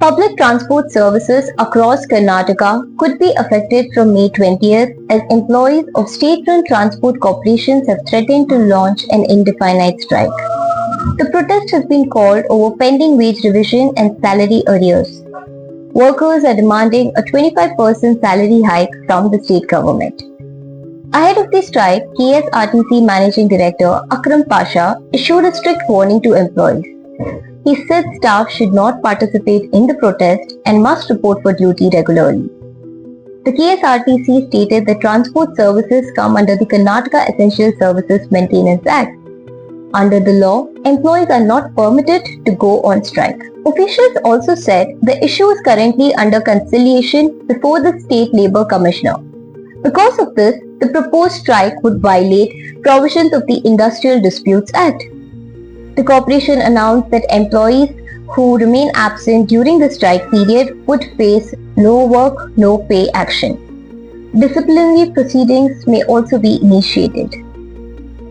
Public transport services across Karnataka could be affected from May 20th as employees of state-run transport corporations have threatened to launch an indefinite strike. The protest has been called over pending wage revision and salary arrears. Workers are demanding a 25% salary hike from the state government. Ahead of the strike, KSRTC Managing Director Akram Pasha issued a strict warning to employees. He said staff should not participate in the protest and must report for duty regularly. The KSRTC stated that transport services come under the Karnataka Essential Services Maintenance Act. Under the law, employees are not permitted to go on strike. Officials also said the issue is currently under conciliation before the State Labour Commissioner. Because of this, the proposed strike would violate provisions of the Industrial Disputes Act. The corporation announced that employees who remain absent during the strike period would face no work, no pay action. Disciplinary proceedings may also be initiated.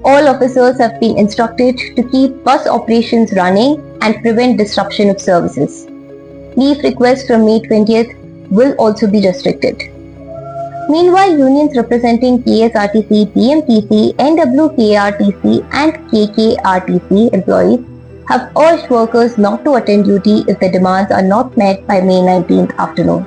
All officers have been instructed to keep bus operations running and prevent disruption of services. Leave requests from May 20th will also be restricted. Meanwhile, unions representing KSRTC, PMTC, NWKRTC and KKRTC employees have urged workers not to attend duty if the demands are not met by May 19th afternoon.